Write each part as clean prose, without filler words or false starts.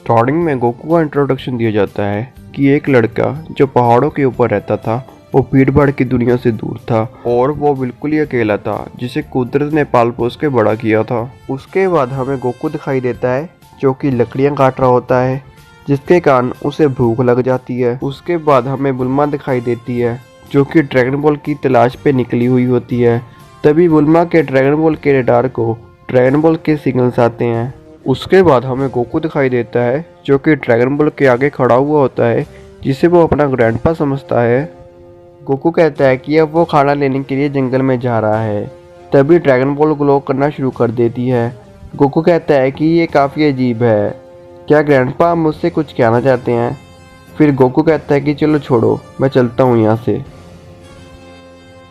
Starting में Goku का introduction दिया जाता है कि एक लड़का जो पहाड़ों के ऊपर रहता था वो भीड़ भाड़ की दुनिया से दूर था और वो बिल्कुल ही अकेला था जिसे कुदरत ने पाल पोस के बड़ा किया था। उसके बाद हमें गोकू दिखाई देता है जो कि लकड़ियां काट रहा होता है जिसके कारण उसे भूख लग जाती है। उसके बाद हमें बुल्मा दिखाई देती है जो कि ड्रैगन बॉल की तलाश पे निकली हुई होती है। तभी बुल्मा के ड्रैगन बॉल के रडार को ड्रैगन बॉल के सिग्नल्स आते हैं। उसके बाद हमें गोकू दिखाई देता है जो कि ड्रैगन बॉल के आगे खड़ा हुआ होता है जिसे वो अपना ग्रैंडपा समझता है। गोकू कहता है कि अब वो खाना लेने के लिए जंगल में जा रहा है। तभी ड्रैगन बॉल ग्लो करना शुरू कर देती है। गोकू कहता है कि ये काफ़ी अजीब है, क्या ग्रैंडपा मुझसे कुछ कहना चाहते हैं। फिर गोकू कहता है कि चलो छोड़ो, मैं चलता हूँ यहाँ से।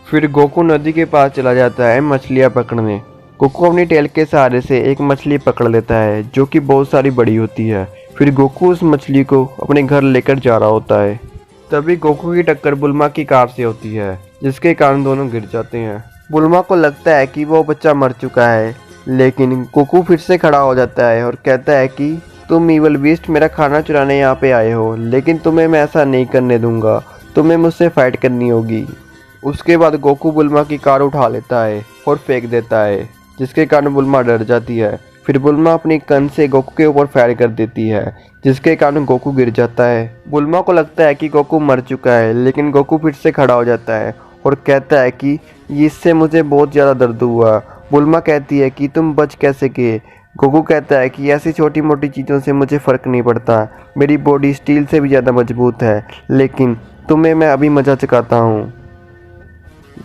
फिर गोकू नदी के पास चला जाता है मछलियाँ पकड़ने। गोकू अपनी टेल के सहारे से एक मछली पकड़ लेता है जो कि बहुत सारी बड़ी होती है। फिर गोकू उस मछली को अपने घर लेकर जा रहा होता है। तभी गोकू की टक्कर बुल्मा की कार से होती है जिसके कारण दोनों गिर जाते हैं। बुल्मा को लगता है कि वो बच्चा मर चुका है, लेकिन गोकू फिर से खड़ा हो जाता है और कहता है कि तुम ईवल बीस्ट मेरा खाना चुराने यहाँ पे आए हो, लेकिन तुम्हें मैं ऐसा नहीं करने दूंगा, तुम्हें मुझसे फाइट करनी होगी। उसके बाद गोकू बुल्मा की कार उठा लेता है और फेंक देता है जिसके कारण बुल्मा डर जाती है। फिर बुल्मा अपनी गन से गोकू के ऊपर फायर कर देती है जिसके कारण गोकू गिर जाता है। बुल्मा को लगता है कि गोकू मर चुका है, लेकिन गोकू फिर से खड़ा हो जाता है और कहता है कि इससे मुझे बहुत ज़्यादा दर्द हुआ। बुल्मा कहती है कि तुम बच कैसे गए। गोकू कहता है कि ऐसी छोटी मोटी चीज़ों से मुझे फ़र्क नहीं पड़ता, मेरी बॉडी स्टील से भी ज़्यादा मजबूत है, लेकिन तुम्हें मैं अभी मज़ा चखाता हूँ।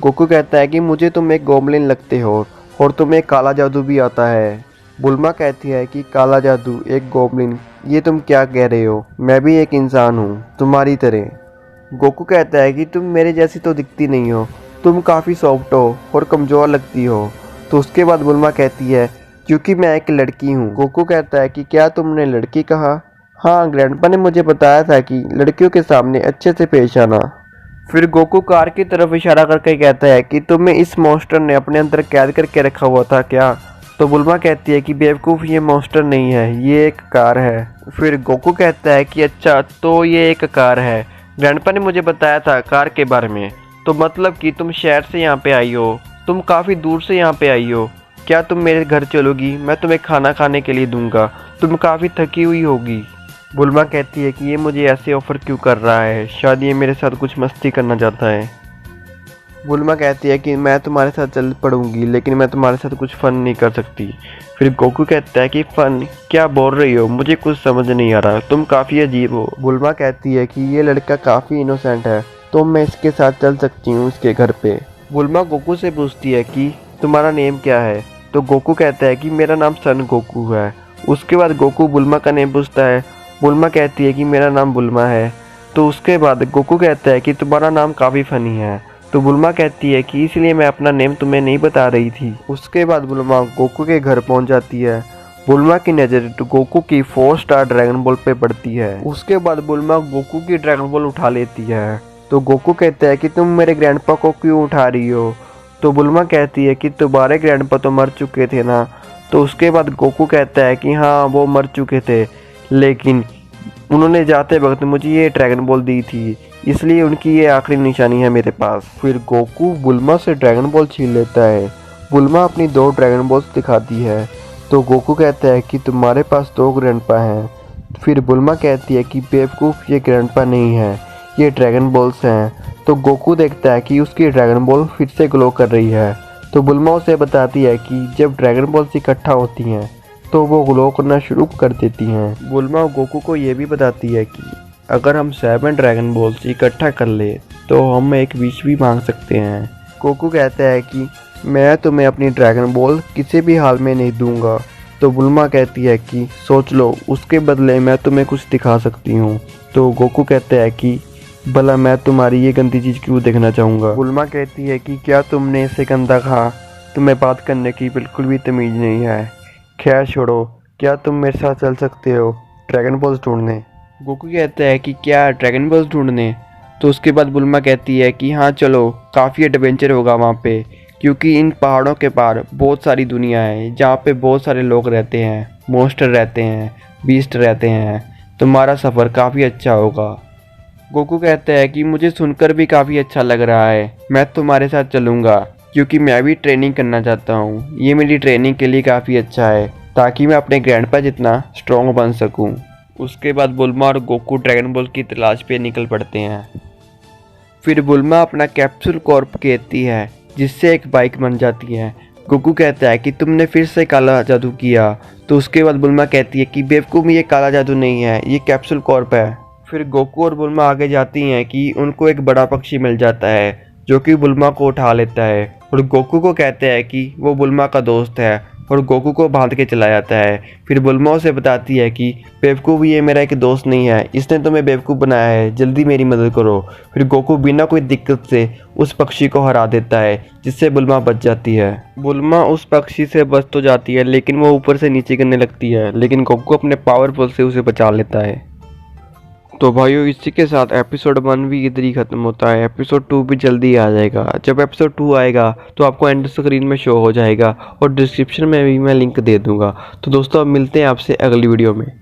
गोकू कहता है कि मुझे तुम एक गोबलिन लगते हो और तुम्हें काला जादू भी आता है। बुल्मा कहती है कि काला जादू, एक गोबलिन, ये तुम क्या कह रहे हो, मैं भी एक इंसान हूँ तुम्हारी तरह। गोकू कहता है कि तुम मेरे जैसी तो दिखती नहीं हो, तुम काफ़ी सॉफ्ट हो और कमज़ोर लगती हो। तो उसके बाद बुल्मा कहती है क्योंकि मैं एक लड़की हूँ। गोकू कहता है कि क्या तुमने लड़की कहा? हाँ, ग्रैंडपा ने मुझे बताया था कि लड़कियों के सामने अच्छे से पेश आना। फिर गोकू कार की तरफ इशारा करके कहता है कि तुम्हें इस मॉन्स्टर ने अपने अंदर कैद करके रखा हुआ था क्या? तो बुल्मा कहती है कि बेवकूफ़, ये मॉन्स्टर नहीं है, ये एक कार है। फिर गोकू कहता है कि अच्छा, तो ये एक कार है, ग्रैंडपा ने मुझे बताया था कार के बारे में, तो मतलब कि तुम शहर से यहाँ पे आई हो, तुम काफ़ी दूर से यहाँ पे आई हो, क्या तुम मेरे घर चलोगी? मैं तुम्हें खाना खाने के लिए दूंगा, तुम काफ़ी थकी हुई होगी। बुल्मा कहती है कि ये मुझे ऐसे ऑफ़र क्यों कर रहा है, शायद ये मेरे साथ कुछ मस्ती करना चाहता है। बुल्मा कहती है कि मैं तुम्हारे साथ चल पड़ूंगी, लेकिन मैं तुम्हारे साथ कुछ फ़न नहीं कर सकती। फिर गोकू कहता है कि फ़न क्या बोल रही हो, मुझे कुछ समझ नहीं आ रहा, तुम काफ़ी अजीब हो। बुल्मा कहती है कि ये लड़का काफ़ी इनोसेंट है, तो मैं इसके साथ चल सकती हूँ इसके घर पे। बुल्मा गोकू से पूछती है कि तुम्हारा नेम क्या है? तो गोकू कहता है कि मेरा नाम सन गोकू है। उसके बाद गोकू बुल्मा का नेम पूछता है। बुल्मा कहती है कि मेरा नाम बुल्मा है। तो उसके बाद गोकू कहता है कि तुम्हारा नाम काफ़ी फ़नी है। तो बुल्मा कहती है कि इसलिए मैं अपना नेम तुम्हें नहीं बता रही थी। उसके बाद बुल्मा गोकू के घर पहुंच जाती है। बुल्मा की नज़र तो गोकू की 4 स्टार ड्रैगन बॉल पे पड़ती है। उसके बाद बुल्मा गोकू की ड्रैगन बॉल उठा लेती है। तो गोकू कहता है कि तुम मेरे ग्रैंडपा को क्यों उठा रही हो? तो बुल्मा कहती है कि तुम्हारे ग्रैंडपा तो मर चुके थे ना। तो उसके बाद गोकू कहता है कि हाँ, वो मर चुके थे, लेकिन उन्होंने जाते वक्त मुझे ये ड्रैगन बॉल दी थी, इसलिए उनकी ये आखिरी निशानी है मेरे पास। फिर गोकू बुल्मा से ड्रैगन बॉल छीन लेता है। बुल्मा अपनी 2 ड्रैगन बॉल्स दिखाती है। तो गोकू कहता है कि तुम्हारे पास 2 ग्रैंडपा हैं। फिर बुल्मा कहती है कि बेवकूफ़, ये ग्रैंडपा नहीं है, ये ड्रैगन बॉल्स हैं। तो गोकू देखता है कि उसकी ड्रैगन बॉल फिर से ग्लो कर रही है। तो बुल्मा उसे बताती है कि जब ड्रैगन बॉल्स इकट्ठा होती हैं तो वो ग्लो करना शुरू कर देती हैं। बुल्मा गोकू को ये भी बताती है कि अगर हम 7 ड्रैगन बॉल्स इकट्ठा कर ले तो हम एक विश भी मांग सकते हैं। गोकू कहता है कि मैं तुम्हें अपनी ड्रैगन बॉल किसी भी हाल में नहीं दूंगा। तो बुल्मा कहती है कि सोच लो, उसके बदले मैं तुम्हें कुछ दिखा सकती हूँ। तो गोकू कहता है कि भला मैं तुम्हारी ये गंदी चीज़ क्यों देखना चाहूँगा। बुल्मा कहती है कि क्या तुमने इसे गंदा कहा, तुम्हें बात करने की बिल्कुल भी तमीज़ नहीं है। खैर छोड़ो, क्या तुम मेरे साथ चल सकते हो ड्रैगन बॉल्स ढूंढने? गोकू कहता है कि क्या ड्रैगन बॉल्स ढूंढने? तो उसके बाद बुल्मा कहती है कि हाँ चलो, काफ़ी एडवेंचर होगा वहाँ पे, क्योंकि इन पहाड़ों के पार बहुत सारी दुनिया है जहाँ पे बहुत सारे लोग रहते हैं, मॉन्स्टर रहते हैं, बीस्ट रहते हैं। तुम्हारा सफ़र काफ़ी अच्छा होगा। गोकू कहता है कि मुझे सुनकर भी काफ़ी अच्छा लग रहा है, मैं तुम्हारे साथ चलूँगा क्योंकि मैं भी ट्रेनिंग करना चाहता हूँ। ये मेरी ट्रेनिंग के लिए काफ़ी अच्छा है ताकि मैं अपने ग्रैंडपा जितना स्ट्रॉन्ग बन सकूँ। उसके बाद बुल्मा और गोकू ड्रैगन बॉल की तलाश पे निकल पड़ते हैं। फिर बुल्मा अपना कैप्सूल कॉर्प कहती है जिससे एक बाइक बन जाती है। गोकू कहता है कि तुमने फिर से काला जादू किया। तो उसके बाद बुल्मा कहती है कि बेवकूफ़, ये काला जादू नहीं है, ये कैप्सूल कॉर्प है। फिर गोकू और बुल्मा आगे जाती हैं कि उनको एक बड़ा पक्षी मिल जाता है जो कि बुल्मा को उठा लेता है और गोकू को कहते हैं कि वो बुल्मा का दोस्त है और गोकू को बांध के चला जाता है। फिर बुल्मा उसे बताती है कि बेवकूफ़, ये मेरा एक दोस्त नहीं है, इसने तुम्हें बेवकूफ़ बनाया है, जल्दी मेरी मदद करो। फिर गोकू बिना कोई दिक्कत से उस पक्षी को हरा देता है जिससे बुल्मा बच जाती है। बुल्मा उस पक्षी से बच तो जाती है लेकिन वो ऊपर से नीचे गिरने लगती है, लेकिन गोकू अपने पावरफुल से उसे बचा लेता है। तो भाइयों, इसी के साथ एपिसोड 1 भी इधर ही ख़त्म होता है। एपिसोड 2 भी जल्दी आ जाएगा। जब एपिसोड 2 आएगा तो आपको एंड स्क्रीन में शो हो जाएगा और डिस्क्रिप्शन में भी मैं लिंक दे दूंगा। तो दोस्तों, अब मिलते हैं आपसे अगली वीडियो में।